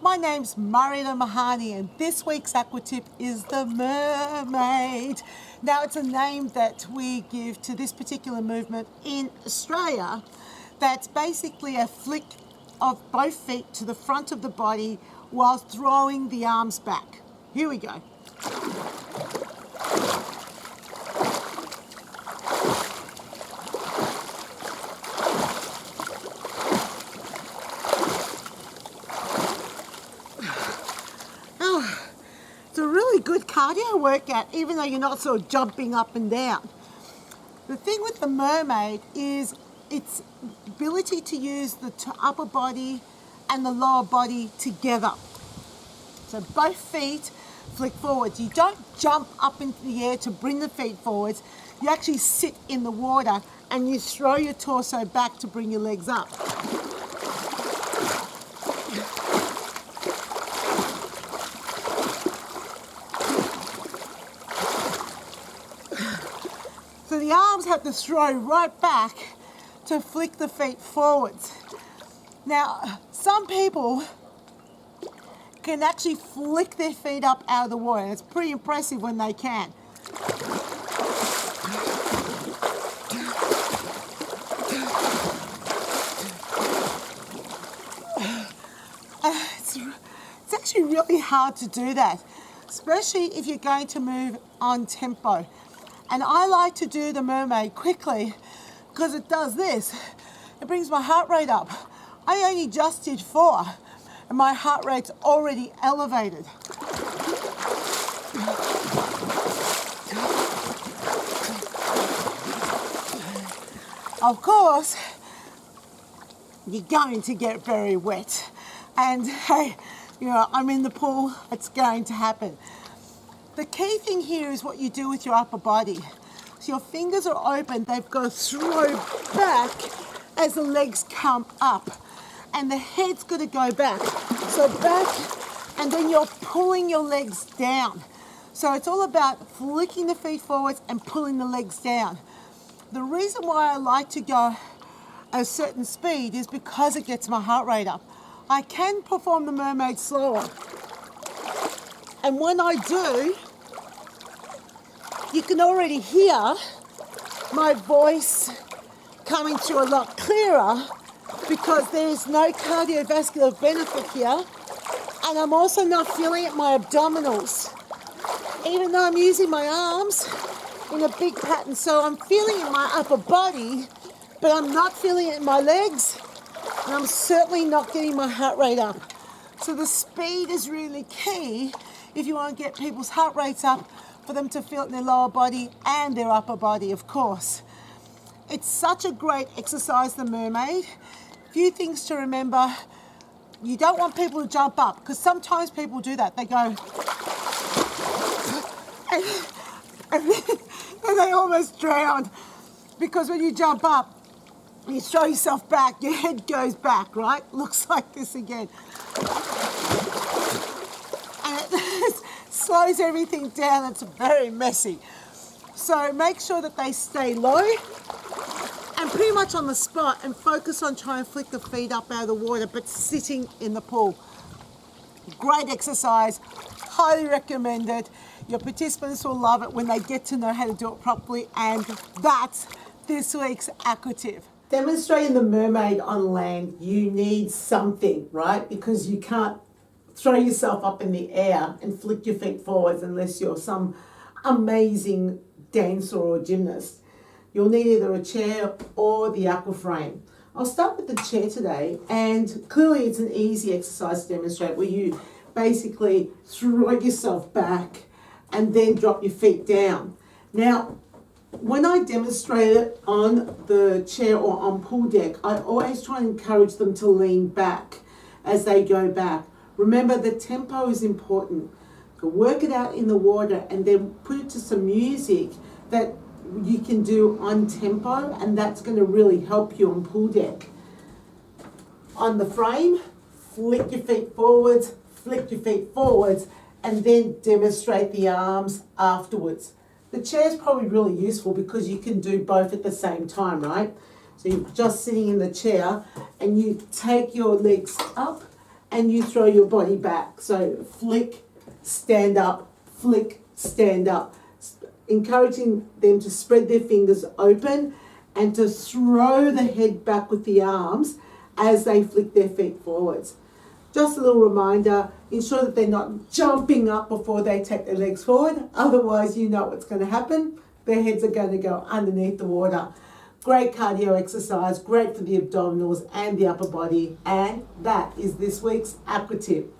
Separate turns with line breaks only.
My name's Mariana Mahani and this week's Aqua tip is the mermaid. Now it's a name that we give to this particular movement in Australia that's basically a flick of both feet to the front of the body while throwing the arms back. Here we go. It's a really good cardio workout, even though you're not sort of jumping up and down. The thing with the mermaid is its ability to use the upper body and the lower body together. So both feet flick forwards. You don't jump up into the air to bring the feet forwards. You actually sit in the water and you throw your torso back to bring your legs up. So the arms have to throw right back to flick the feet forwards. Now, some people can actually flick their feet up out of the water. It's pretty impressive when they can. It's actually really hard to do that, especially if you're going to move on tempo. And I like to do the mermaid quickly because it does this. It brings my heart rate up. I only just did 4 and my heart rate's already elevated. Of course, you're going to get very wet. And hey, I'm in the pool, it's going to happen. The key thing here is what you do with your upper body. So your fingers are open, they've got to throw back as the legs come up. And the head's got to go back. So back, and then you're pulling your legs down. So it's all about flicking the feet forwards and pulling the legs down. The reason why I like to go at a certain speed is because it gets my heart rate up. I can perform the mermaid slower. And when I do, you can already hear my voice coming through a lot clearer because there's no cardiovascular benefit here, and I'm also not feeling it in my abdominals, even though I'm using my arms in a big pattern. So I'm feeling it in my upper body, but I'm not feeling it in my legs, and I'm certainly not getting my heart rate up. So the speed is really key if you want to get people's heart rates up, for them to feel it in their lower body and their upper body, of course. It's such a great exercise, the mermaid. Few things to remember. You don't want people to jump up, because sometimes people do that. They go, and they almost drown. Because when you jump up, you throw yourself back, your head goes back, right? Looks like this again. And it slows everything down. It's very messy. So make sure that they stay low and pretty much on the spot, and focus on trying to flick the feet up out of the water, but sitting in the pool. Great exercise, highly recommended. Your participants will love it when they get to know how to do it properly, and that's this week's Aqua tip. Demonstrating the mermaid on land, you need something, right? Because you can't throw yourself up in the air and flick your feet forwards unless you're some amazing dancer or gymnast. You'll need either a chair or the Aqua frame. I'll start with the chair today, and clearly it's an easy exercise to demonstrate where you basically throw yourself back and then drop your feet down. Now, when I demonstrate it on the chair or on pool deck, I always try and encourage them to lean back as they go back. Remember, the tempo is important. So work it out in the water and then put it to some music that you can do on tempo, and that's going to really help you on pool deck. On the frame, flick your feet forwards, flick your feet forwards, and then demonstrate the arms afterwards. The chair is probably really useful because you can do both at the same time, right? So you're just sitting in the chair and you take your legs up and you throw your body back. So flick, stand up, flick, stand up. Encouraging them to spread their fingers open and to throw the head back with the arms as they flick their feet forwards. Just a little reminder, ensure that they're not jumping up before they take their legs forward. Otherwise, you know what's going to happen. Their heads are going to go underneath the water. Great cardio exercise, great for the abdominals and the upper body. And that is this week's Aqua tip.